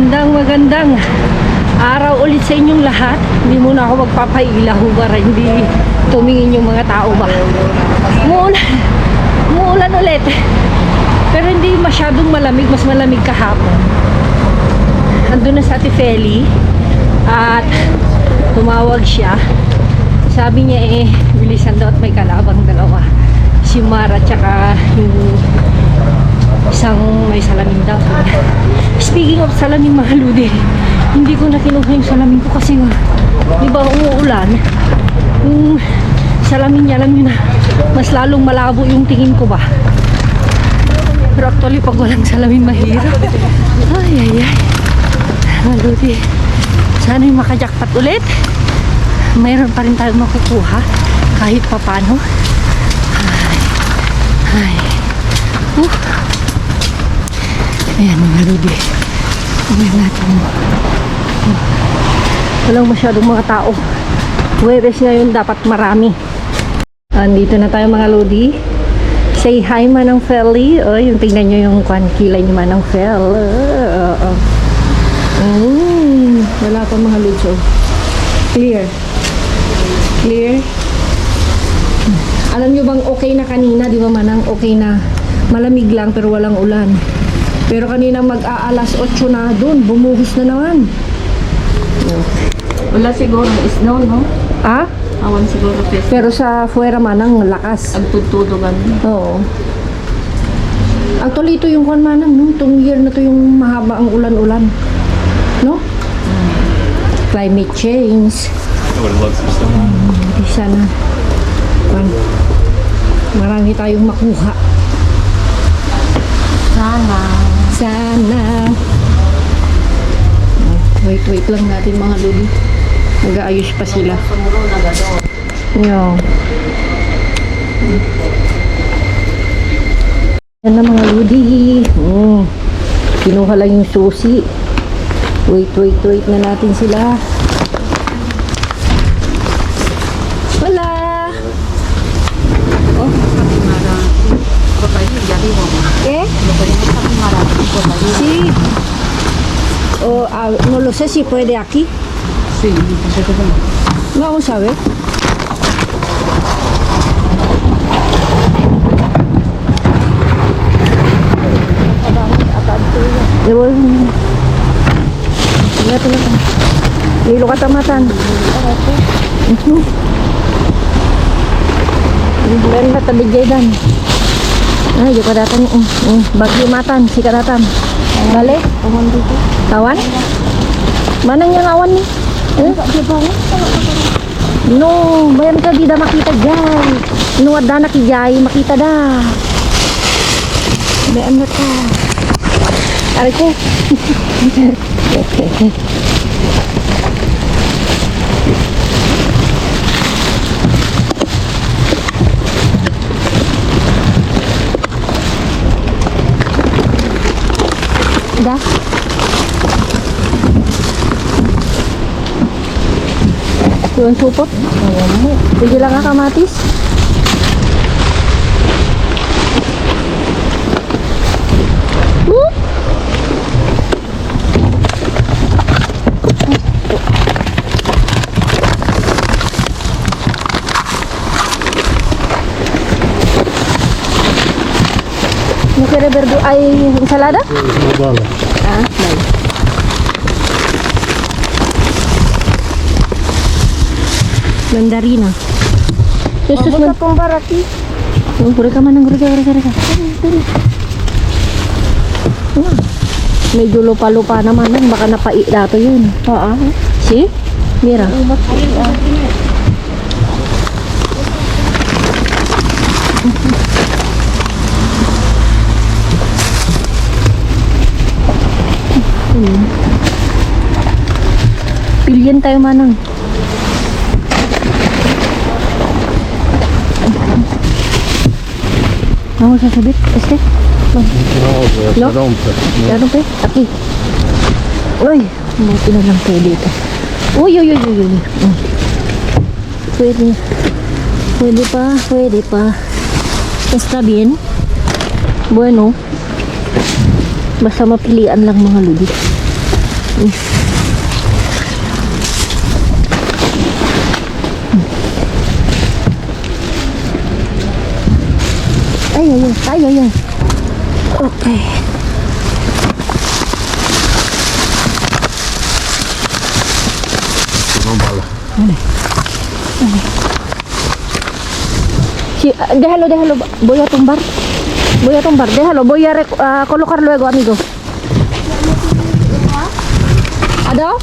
Magandang araw ulit sa inyong lahat. Hindi muna ako magpapailaw para hindi tumingin yung mga tao ba. Umuulan ulit. Pero hindi masyadong malamig, mas malamig kahapon. Andun na sa Ate Feli at tumawag siya. Sabi niya bilisan daw at may kalabang dalawa. Si Mara tsaka yung isang may salamin daw. Speaking of salamin mga ludi, hindi ko na kinuha yung salamin ko kasi di ba umuulan, yung salamin niya, alam nyo na, mas lalong malabo yung tingin ko ba. Pero actually pag walang salamin mahirap. Ay mga ludi, sana yung makajakpat ulit, mayroon pa rin tayong makukuha kahit papano. Ayan mga ludi, tingnan natin. Walang masyadong mga tao. Huwebes ngayon, dapat marami. Andito na tayo mga ludi. Say hi Manang Feli. Yung tingnan nyo yung kilay ni Manang Fel. Wala pa mga ludi. Clear. Alam nyo bang okay na kanina, di ba Manang? Okay na, malamig lang pero walang ulan. Pero kanina mag-aalas 8 na dun, bumuhos na naman. Wala siguro snow, no? Awan siguro pes. Pero sa fuera Manang lakas. Ang tutudugan. Oo. Actually ito yung Manang, no? Itong year na to yung mahaba ang ulan-ulan. No? Climate change. Di sana. Marami tayong makuha. Sana. Wait lang natin mga ludi. Nag-aayos pa sila. Yan na mga ludi. Kinuha lang yung susi. Wait na natin sila. Wala. Sí. No lo sé si puede aquí. Sí, Vamos a ver. Nilo katamatan. Meron na taligaydan. Yung kadatan. Bagyo matan, si kadatan. Bale? Awan? Mana yang awan nih? No, bayan ka di da makita dyan. Inuwad da nakijay, makita da. Bayan na ka. Aray ko. Okay. Da. Yung supot. Sige lang nga kamatis. ¿No quiere verdura? ¿Hay ensalada? Vale. Vale. Mandarina. Yesus man tumbar aquí. Gureka manang gureka. Medyo lupa-lupa naman yan. Baka napai dato yun. Si? Mira. Pilyan tayo Manang. Vamos a subir No, No? Ya rompe. Aquí. Uy, buti na lang tayo dito. Uy. Pwede pa. Está bien. Bueno. Basta mapilian lang mga ludi. Ay, ay, ay, ay, ay. Okay. No bala. Si, déjalo, voy a tumbar. Déjalo, voy a colocar luego, amigo. ¿Ado?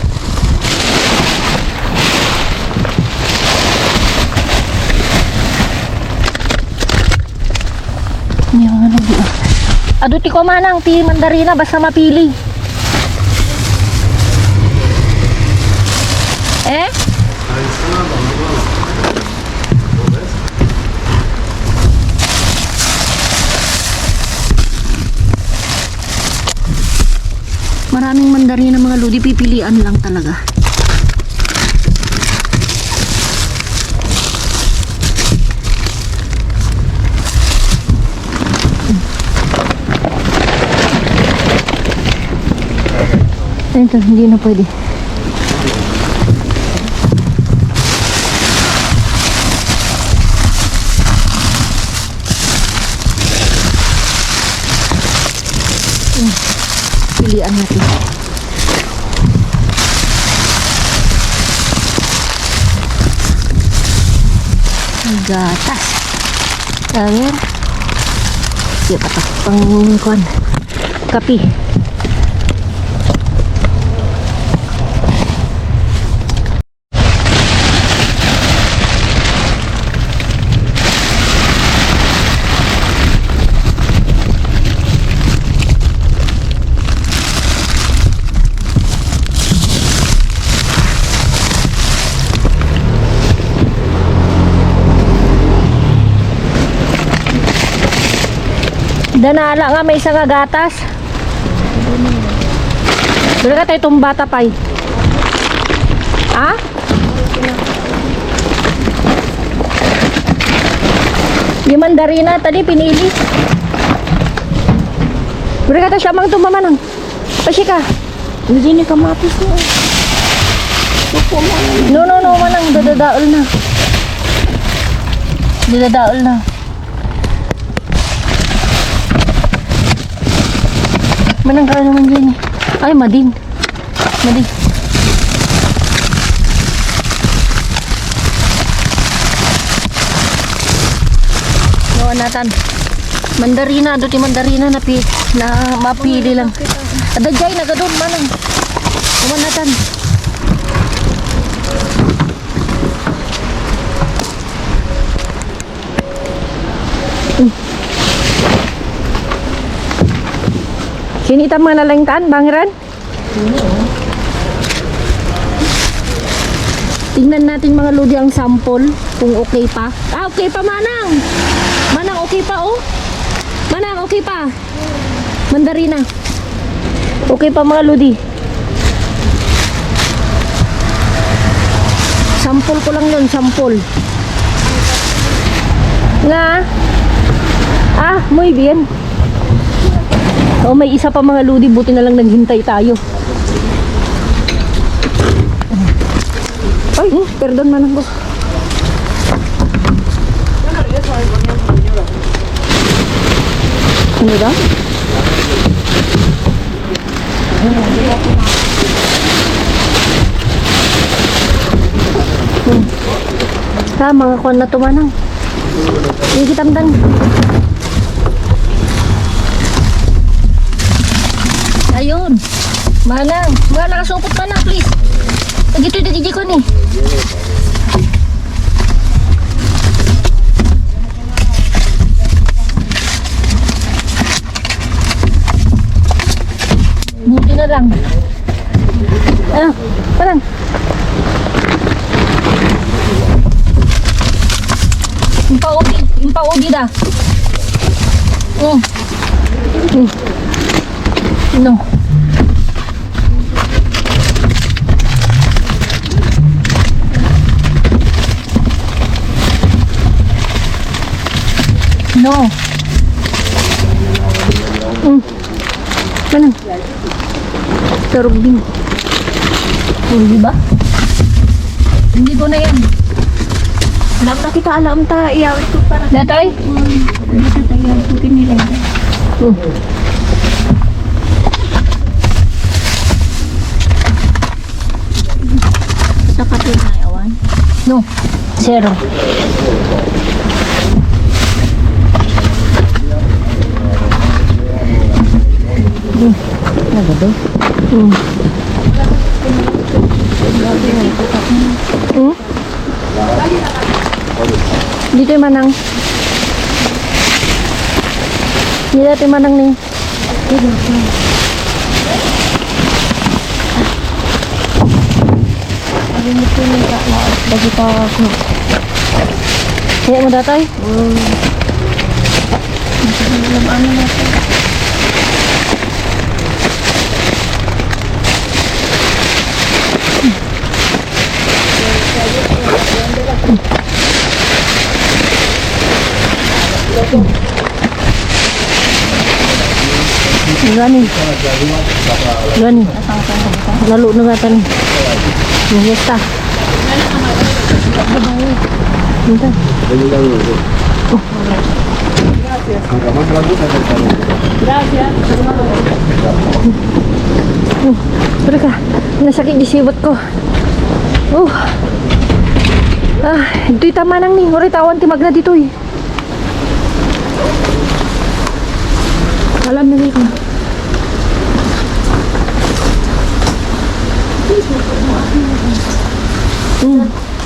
Yung ano di. Ado ti ko manang ti mandarina basta mapili. Eh? Maraming mandarina mga lodi, pipilian lang talaga. Ito, hindi na pwede. Pilian natin. Gatas. Ayan. Siya pa pang kapi. Danala nga may isang gatas. Dali ka tayo itong bata pa. Ha? Yung mandarina tadi pinili. Dali ka tayo siya mang tumamanang. Pasi ka. Hindi ni kamatis mo. No, manang. Dadadaol na. Dadadaol na. Manang ka naman dyan eh. Ay, madin. Gawa natin. Mandarina, doon mandarina na mapili lang. Ada jay na gadon manang. Gawa natin. Sinita mga lalangtaan, bangiran? Tingnan natin mga lodi ang sample kung okay pa. Ah, okay pa manang. Manang okay pa oh. Manang okay pa. Mandarina. Okay pa mga lodi. Sample ko lang yun, sample. Nga. Ah, muy bien. Oh, may isa pa mga lodi, buti na lang naghintay tayo. Ay, perdon manang ko. Ano daw? Mga kuwan na tumanang. Hindi kitamdang. Ayun. Manang. Mga nakasupot manang, please. Gito yung DJ ko ni. Buti na lang. Ah, parang. Impaudi dah. No. No. Manang. Terubing. Di ba? Hindi ko na yan. Alam na kita, alam ta. Iyawit ko para. Datoy? Dito tayo. Putin nila. Sa pati na yawan. No. Zero. Nagado? Dito yung manang. Dito yung manang nih. Bagi pa ako. Kaya mo datay? Gani. Gani. Lalo na nga tani. Nangesta. Minta. Pero ka, nasakit di sibot ko. Ito'y tama nang ni. Uri tawan timag na dito eh. Alam na rin ko.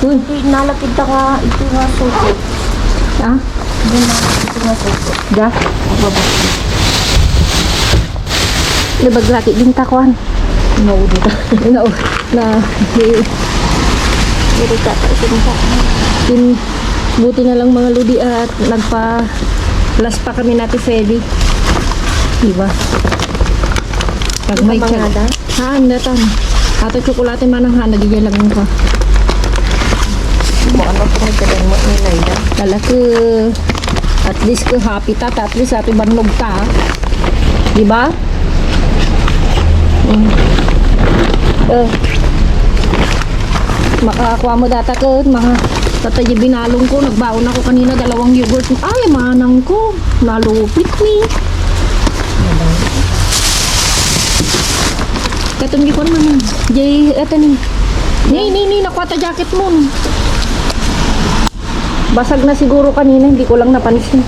Uy, nalapit ka ito nga suko. Ah? Hindi nalapit ito nga suko. Da? Nabaglaki din takuan. Naudo ka. Hindi ka pa isinta. Buti na lang mga ludi at nagpa-plus pa kami natin Feli. Diba? Pag may mga da? Haan, datan. Ato tsokolate manang hana, di lang ko. Mo ano po may kadang mo nilay da? Kala ko, at least ko happy ta, at least ato banlog ta. Diba? Makakuha mo data ko, tatay binalong ko, nagbaon ako kanina 2 yogurt. Ay, manang ko, nalupit ni. Katong gikon man. Jay, eto ni. Ni, nakuha ta jacket mo. Basag na siguro kanina, hindi ko lang napansin.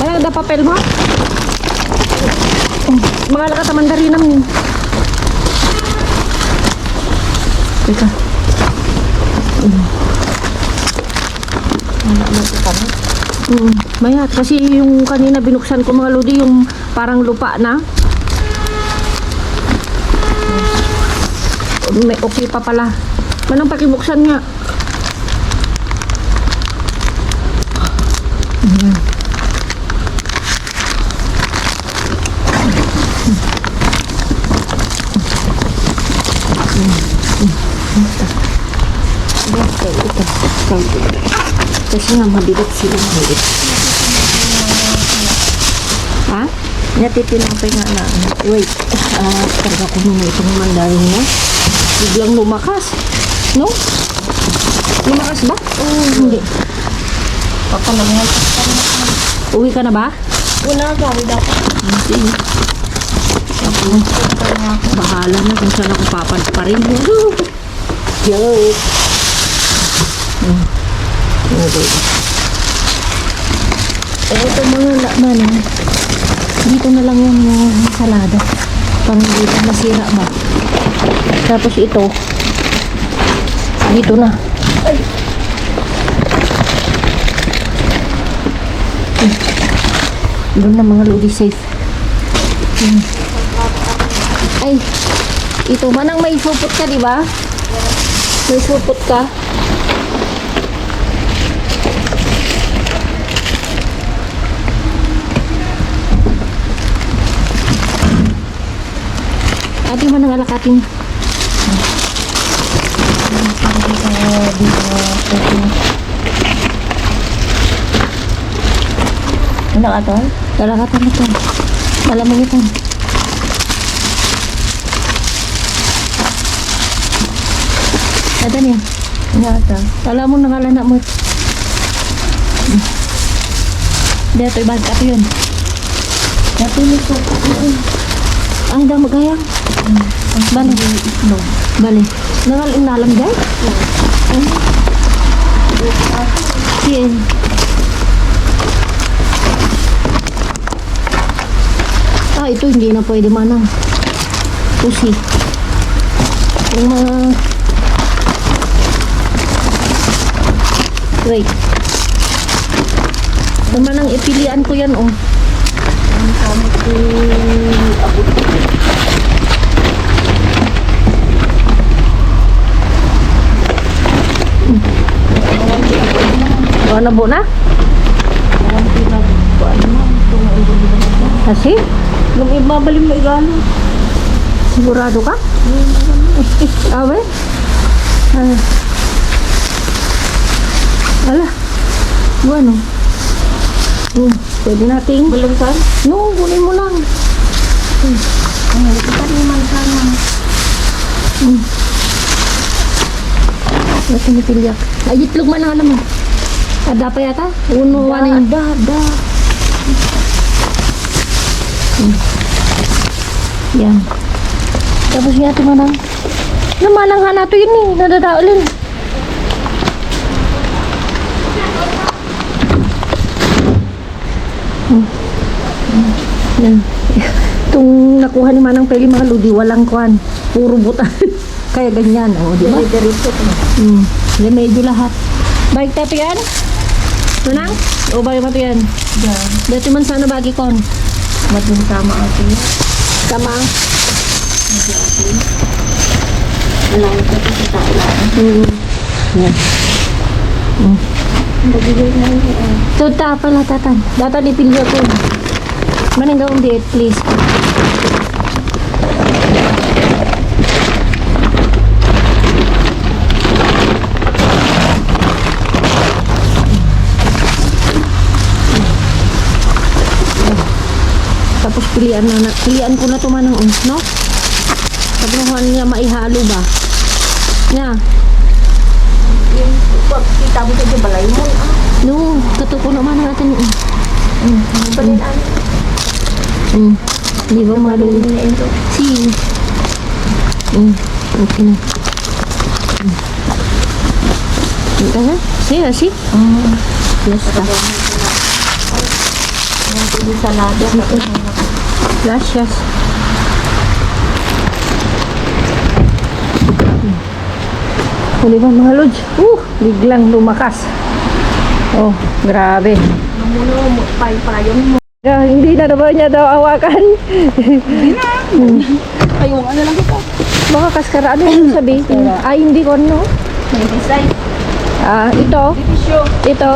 Ano, da papel mo? Mga lakat mandarin namin. Teka. Mayat. Kasi yung kanina binuksan ko mga lodi, yung parang lupa na. May okay pa pala. Manang pakibuksan nga. Kasi nga mabigat sila. Ha? Natitinapay nga na. Wait. Karga ko muna itong mandarin mo. Biglang lumakas. No? Lumakas ba? Hindi. Papalamay. Uwi ka na ba? Una, gawin ako. Sige. Bahala na kung saan ako papadparin. Joke. Ito mga laman. Dito na lang yung salada. Pang dito masira ba? Tapos ito. Dito na. Doon na mga lodi safe. Ay, ito manang may supot ka, di ba? May supot ka. Ate man ang alakatin. Ano ka to? Lalakatan ito. Malamang ito. Ito niya. Ano ka to? Alam mo nakalana mo. Dito, ibang kato yun. Napilit ko. Ay, daw magayang. Bali. Itlog. Bali. Nalam dyan? Siyan. Ah, ito hindi na pwede manang. Pusi. Yung mga... Wait. Yung manang ipilian ko yan, oh. Ang kamot ko abot. Ano po na? Ang pinagbuan mo. Itong ulo-ulo. Kasi? Nung ibabalim mo igalo. Sigurado ka? Awe? Ah. Ala. Bueno. Pwede nating. Balangsan? No, kunin mo lang. Ano, ikan naman sana. Natin nipilyak. Ay, itlog man ang alam mo. Ada pa yata? Uno, ano yun? Da. Yan. Tapos nga ito manang. Namanang nga nato yun eh. Nadadaolin. Yan. Itong nakuha ni Manang Peli mga ludi, walang kuhan. Puro butan. Kaya ganyan. O, di ba? Diretso ko. Yan, medyo lahat. Baik tato yan? Manang? O, bayo ba ito yan? Diyan. Dati man sana bagi kon. Madun sama ate. Tama. Alain ko ito sa taulan. Yan. Nabigay na yun. Tuta pala, tatan. Datan ipilyo ko. Manang gawang diet, please. Tapos pilian ko na to manang, no? Tapos niya maihalo ba? Nya. Yung pag kita mo sa balay mo. No, katuko naman natin. Balian. Di ba malu? Si. Okay na. Ito na? Si. Yes, ta. Yung salada. Gracias. O, di ba mga lods? Biglang lumakas. Oh, grabe. Namuno mo, payon mo. Hindi na naman niya daw awakan. Ayun, ano lang ito? Baka kaskara. Ano yung sabi? Ay, hindi ko ano. May design. Ito. Tissue. Ito.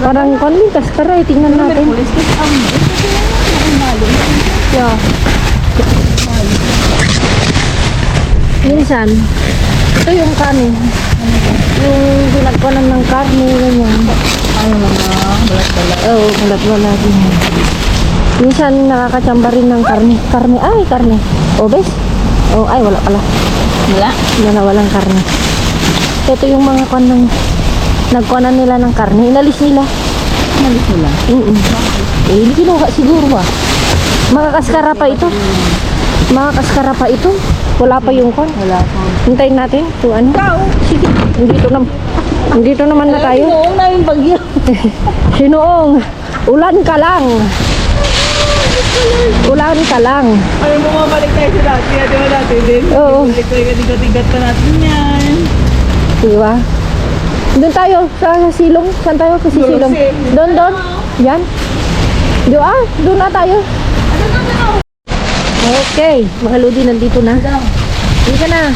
Parang konling kaskara. Tingnan natin. Police case ang Yeah. Minsan, ito yung kanin. Yung pinagkunan ng karne, ganyan. ano naman, balat-balat. Oo, balat-wala din. Minsan nakakatsamba rin ng karne. Karne. Obes? Oh, ay, wala pala. Wala? Yan na walang karne. Ito yung mga nagkunan nila ng karne. Inalis nila. Nalis nila. Hindi kinuha siguro ba? Makakaskara pa ito. Wala pa yung kon. Wala pa. Hintayin natin kung ano. Sige. Nandito naman na tayo. Noong na yung bagyo. Sinoong. Ulan ka lang. Ayaw mo mabalik tayo sa dati. Di ba dati din? Oo. Balik tayo, tigat pa natin yan. Diba? Doon tayo sa silong. Saan tayo sa silong? Doon. Yan. Doon na tayo. Okay. Mga lodi, nandito na. Hindi ka na.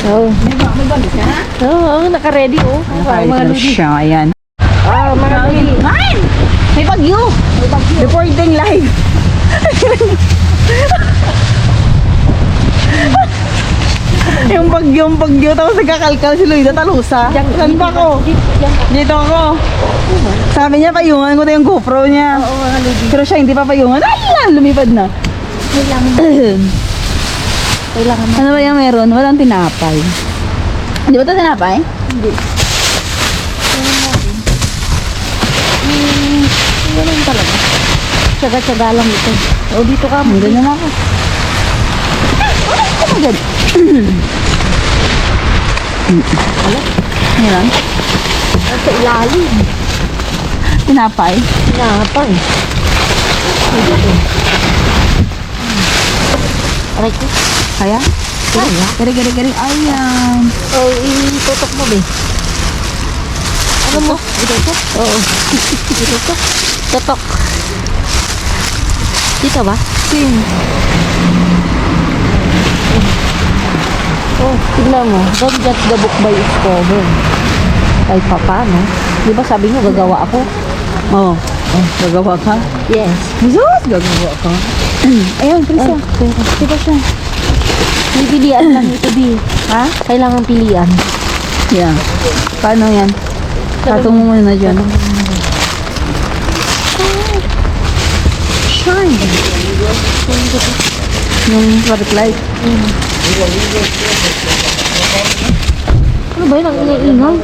Oo. May balik ka na? Oo, naka-ready oh. Mga lodi. siya, ayan. Mga lodi. Mine! May bagyo! Reporting live. yung bagyong bagyo, tapos nagkakalkal si Loida Talusa. Saan pa ako? Dito ako. Sabi niya, payungan ko na yung GoPro niya. Oo, mga lady. Pero siya hindi pa payungan. Ay, lumipad na. Kailangan Ano ba yung meron? Walang tinapay. Hindi ba ito tinapay? Hindi. Ganun talaga. Tsaga-tsaga lang ito. O, dito ka. Hindi naman ako. Ano agad? Ano yan? Sa ilalim. Tinapay? Pinapay. Aray ko. Kaya? Kaya? Gari. Ayan. O, itutok mo, be. Ano mo? Itutok? Oo. Itutok. Tutok. Dito ba? Sing. Oh, tignan mo. Don't judge the book by its cover. Kahit pa paano. Di ba sabi niyo gagawa ako? Oo. Oh, gagawa ka? Yes. Jesus, gagawa ka. Ayun, Krisa. Diba siya? May pilian lang ito, Bi. Ha? Kailangan pilian. Yeah. Paano yan? Patong mo muna dyan. Shine. Yung traffic light. Ano ba yun? Ang ingay-ingay.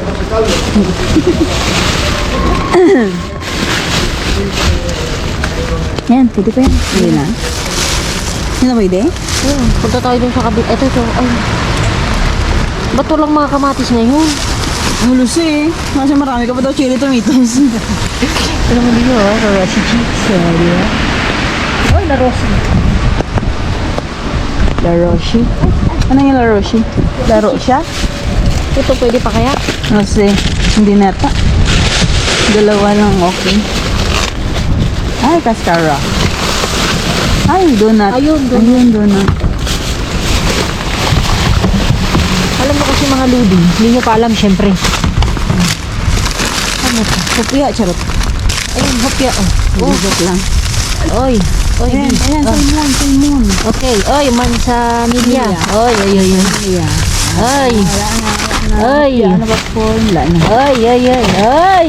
Yan, pwede pa yan. Hindi na. Hindi na pwede? Punta tayo dun sa kabit. Ito. Ay. Ba't walang mga kamatis ngayon? Ang lusi eh. Kasi marami ka pa daw chili tomatoes. Alam mo din yun, Roshi Cheeks. Di ba? Oh, La Roshi. La Roshi? Ano yung La Roshi? Laro siya? Ito pwede pa kaya? Kasi hindi nata. Dalawa lang okay. Ay, cascara. Ay, donut. Ayun, donut. Ayun, donut. Alam mo kasi mga ludi, hindi nyo pa alam syempre. Ano to? Kopya, charot. Ayun, hopya. Oh, joke lang. Oy. Oy, Ayan, Bi. ayan, Oh. salmon. Okay. Oy, mansanilla. Manila. Oy. Yeah. Oy. Ay. Ano ba po? Wala na. Ay.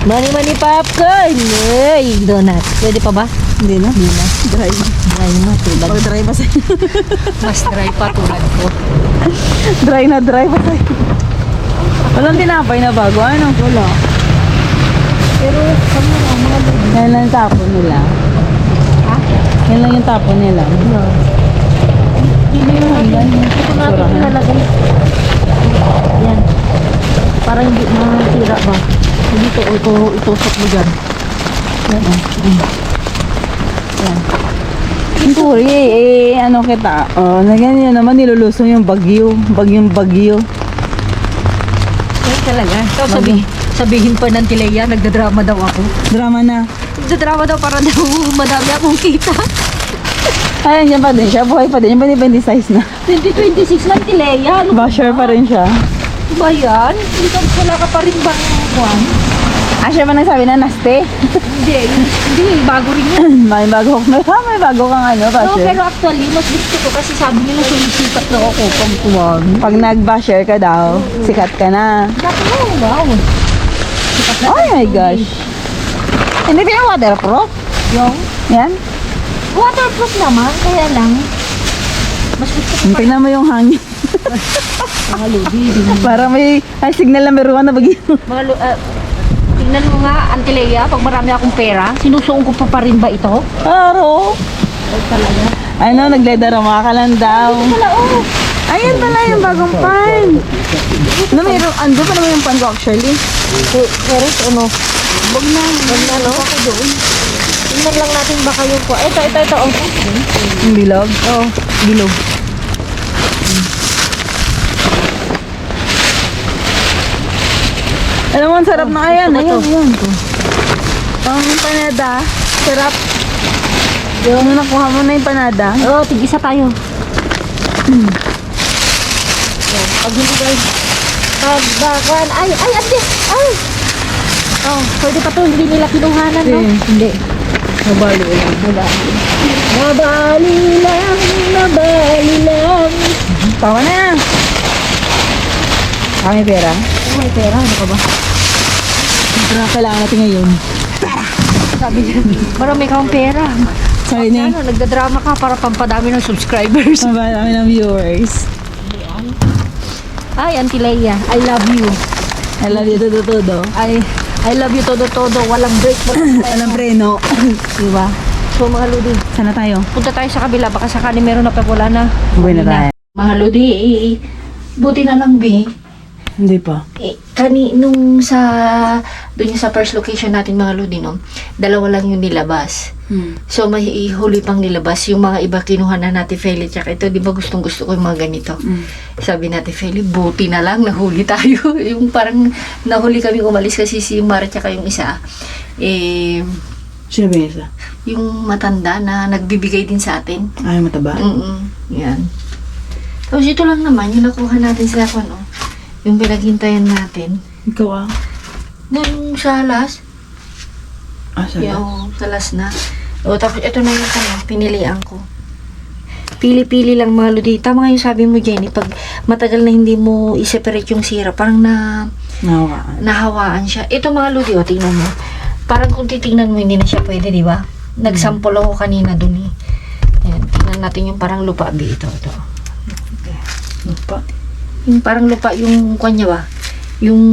Mani popcorn. Ay, donut. Pwede pa ba? Hindi na. Dry. Dry na, tulad. Oh, dry ba sa'yo? Mas dry pa tulad ko. Dry ba sa'yo? Walang tinapay na bago. Ano? Wala. Pero, kami na, mga ludi. Yan lang yung tapon nila. Ha? Yan lang yung tapon nila. No. Ito natin ilalagay. Yan. Para hindi masira ba? Dito, itusok mo dyan. Yan, Yan. Sorry, ano kita. Oh, na ganyan naman nilulusong yung bagyo. Bagyo. Yan talaga. So, sabihin pa ng Tileya, nagdadrama daw ako. Drama na. Nagdadrama daw para daw madami akong kita. Ay, nandiyan pa din siya. Buhay pa din. Yung panipindi size na. 2026 lang Tileya. Ano Basher pa rin siya. ba yan? Wala ka pa rin bang kwan? Ah, siya pa nagsabi na naste. Hindi, bago rin yan. may bago kang ano, No, basher. pero actually, mas gusto ko kasi sabi nila sumisipat na ako pag kuwan. Pag nag-basher ka daw, sikat ka na. Wow. Sikat na Oh my tayo. gosh. Hindi pa yung waterproof. Yung Yan. waterproof naman, kaya lang. Mas gusto ko Tingnan mo yung hangin. mga lodi. Para may signal na meron ka na bagyo. Tingnan mo nga, Antileya, pag marami akong pera, sinusuong ko pa rin ba ito? Aro. Talaga. Ano, nagledarama ka lang daw. Wala, oh. Ayan pala yung bagong pan. Ano, meron, ando pa naman yung pan ko actually. Eres, ano? Wag na, no? Ako doon. Tingnan lang natin baka yung ko. Ito, oh. Yung bilog. Oo, bilog. Alam mo, ang sarap na ayan. gusto ko to. Ayan. Pang panada. Sarap. Yung nakuha mo na yung panada. Oo, tig-isa tayo. Pag hindi tayo, pagbakan, ay, ate, ay! Oh, pwede pa to, hindi nila kinuhanan, no? Hindi. Nabalo lang. Nabali lang. Tawa na. May pera? May pera, ano ka ba? Kailangan natin ngayon. Sabi niya, marami kang pera. Sorry na. Ano, nagdadrama ka para pampadami ng subscribers. Marami ng viewers. Ay, Auntie Leia, I love you. I love you todo. I love you todo. Walang break. Walang preno. Diba? So mga Lodi, Sana tayo? punta tayo sa kabila. Baka sakali meron na wala na. Uwi na tayo. Mga Lodi, buti na lang, Bi. Hindi pa. Nung doon yung sa first location natin, mga Lodi, no? Dalawa lang yung nilabas. So, may huli pang nilabas. Yung mga iba kinuha na natin, Feli. Tsaka ito, di ba gusto ko yung mga ganito. Sabi natin, Feli, buti na lang, nahuli tayo. Yung parang nahuli kami umalis kasi si Mara tsaka yung isa. Sino ba yung isa? Yung matanda na nagbibigay din sa atin. Ay, mataba. Yan. Tapos ito lang naman, yung nakuha natin sa ano, yung pinaghintayan natin. Ikaw ah. Nung sa alas, Sala. yung salas na. O, tapos ito na yung pinilian ko. Pili-pili lang mga Lodi. Tama nga yung sabi mo, Jenny, pag matagal na hindi mo i-separate yung sira, parang Nawaan. nahawaan siya. Ito mga Lodi, o, tingnan mo. Parang kung titingnan mo, hindi na siya pwede, di ba? Nagsample ako kanina dun eh. Ayan, tingnan natin yung parang lupa, Bi. Ito. Lupa. Yung parang lupa, yung kanya ba? Yung,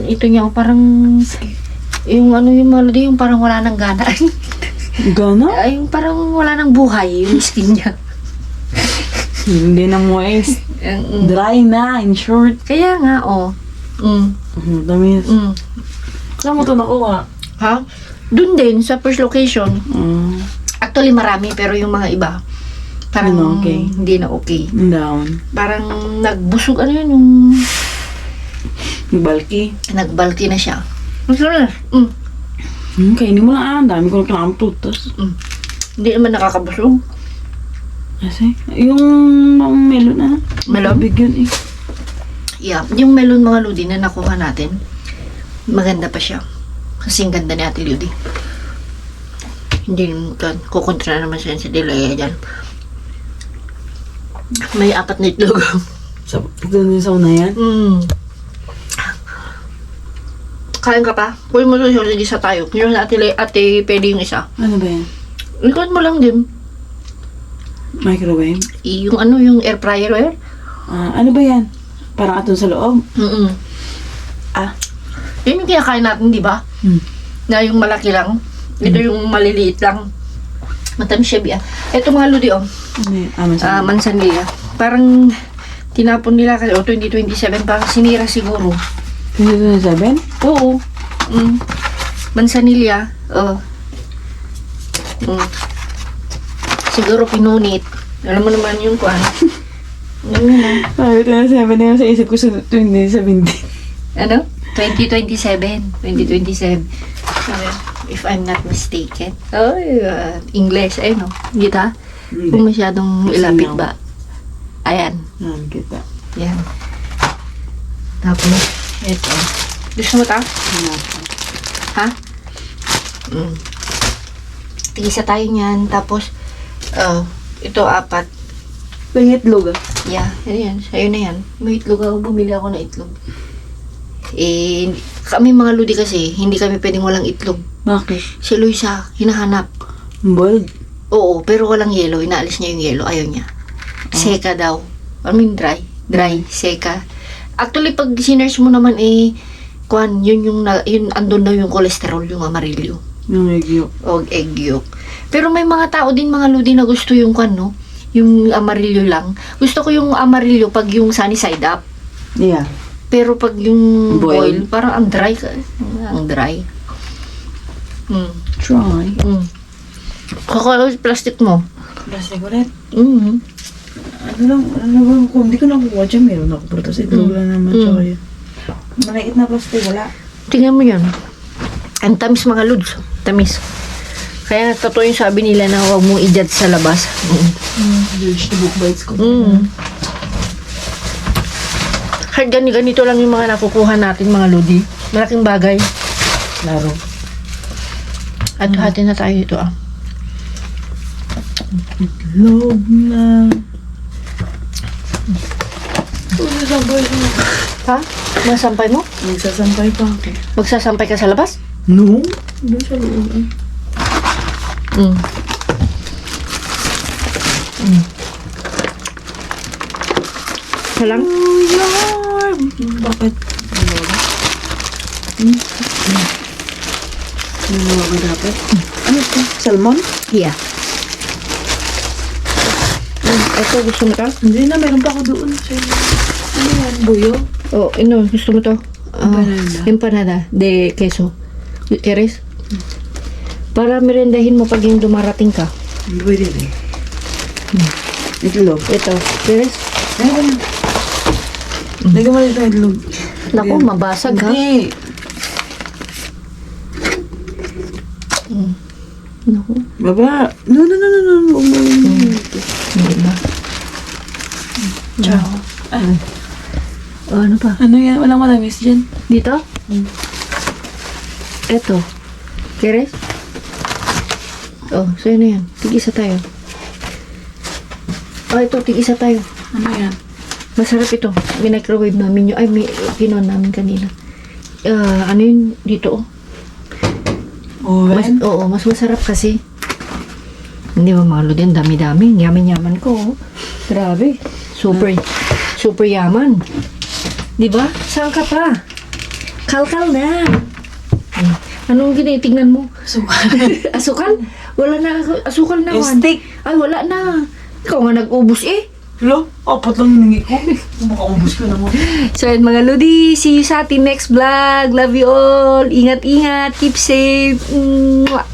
ito niya, parang, yung ano yung mga Lodi, yung parang wala nang gana. Gana? Ay, yung parang wala nang buhay, yung skin niya. Hindi na moist. Dry na, in short. Kaya nga, oh. Damis. Saan mo ito nakuha? Ha? Doon din, sa first location. Actually, marami, pero yung mga iba, parang hindi na okay. Down. Parang nagbusog, ano yun, yung Balki. nagbalki na siya. Masarap. Kainin mo lang ah. Ang dami ko na kailangan tutas. Hindi naman nakakabusog. Kasi, yung melon na. Melon? Big yun eh. Yeah, yung melon mga Ludi na nakuha natin, maganda pa siya. Kasi ang ganda ni Ate Ludi. Hindi naman, kukontra na naman siya sa Dilaya dyan. May 4 na itlog. Ito din sa una yan. Kain ka pa? Kunin mo doon yung isa tayo. Yung ate pwede yung isa. Ano ba yan? Ikot mo lang din. Microwave? Yung ano, yung air fryer ware? Ano ba yan? Parang aton sa loob? Yun yung kinakain natin, di ba? Na yung malaki lang. Ito yung maliliit lang. Matamis siya, Bia. Ito mga Ludi, oh. Mansanilla. Parang tinapon nila kasi, 2027, parang sinira siguro. 2027? Oo. Mansanilla. Siguro pinunit. Alam mo naman yung kuwan. Alam mo na. 2027 na yun sa isip ko sa 2017. Ano? 2027. 2027. If I'm not mistaken. Oh, English. Ayun, no? Kita? Kung masyadong ilapit ba? Ayan. Kita. Yan. Tapos, ito. Gusto mo ta? Ha? Tigisa tayo niyan. Tapos, ito 4. May itlog ah. Yeah, yan. Sa'yo na yan. May itlog ako. Bumili ako ng itlog. Kami mga Ludi kasi, hindi kami pwedeng walang itlog. Bakit? Si Luisa, hinahanap. Boiled? Oo, pero walang yellow. Inaalis niya yung yellow. Ayaw niya. Seka daw. I mean, dry. Dry. Seka. Actually, pag sinerge mo naman kuan, yun andun daw yung cholesterol, yung amarillo. Yung egg yolk. O egg yolk. Pero may mga tao din, mga Ludi, na gusto yung kuan, no? Yung amarillo lang. Gusto ko yung amarillo pag yung sunny side up. Yeah. Pero pag yung Boil. boil, parang ang dry ka. Ang dry. Try. Kakalaw yung plastic mo. Plastic ulit. Mm-hmm. Ano ba? Kung hindi ko nakukuha dyan, meron ako. Pero tapos itlog lang naman. Tsaka yun. Maliit na plastic, wala. Tingnan mo yan. Ang tamis mga Lods. Tamis. Kaya totoo yung sabi nila na huwag mong i-judge sa labas. Judge the book by its cover. Kahit ganito lang yung mga nakukuha natin mga Lodi. Malaking bagay. Laro. At hati na tayo ito ah. Itlog na. Ano Ha? Masampay mo? Nagsasampay pa ako. Magsasampay ka sa labas? No? Doon sa loob. Mm. Mm. Isa lang? Bakit? Dalawa ba dapat? Ano ito? Salmon? Yeah. Ito, gusto mo to? Hindi na, meron pa ako doon. Ano yan? Buyo? Oh, ino, gusto mo to? Empanada. Empanada de queso. ¿Quieres? Para merendahin mo pag yung dumarating ka. Pwede rin. Itlog. Ito, ¿quieres? Ayun na. Lagyan mo rin itlog. Naku, mabasag ha? Hindi. Naku, Baba. No. hindi ba? Ciao. Oh, ano pa? Ano yan? Walang matamis dyan. Dito? Ito. ¿Quieres? Oh, sa'yo na yan. Tig-isa tayo. Oh, ito, tig-isa tayo. Ano yan? Masarap ito. Minicrowave namin yun. Ay, may pinon namin kanina. Ano yun? Dito, oh. Oven? Oo, mas masarap kasi. Hindi ba malo din, dami-dami. Yaman-yaman ko. Oh. Grabe. Super yaman. Di ba? Saan ka pa? Kalkal na. Anong ginitignan mo? Asukal? Wala na. Asukal na. Yung Juan. steak. Ay, wala na. Ikaw nga nag-ubos eh. Hello? Apat lang hiningi ko. Makaubos ko naman. So, yun mga Lodi. See you sa ating next vlog. Love you all. Ingat-ingat. Keep safe. Mwah.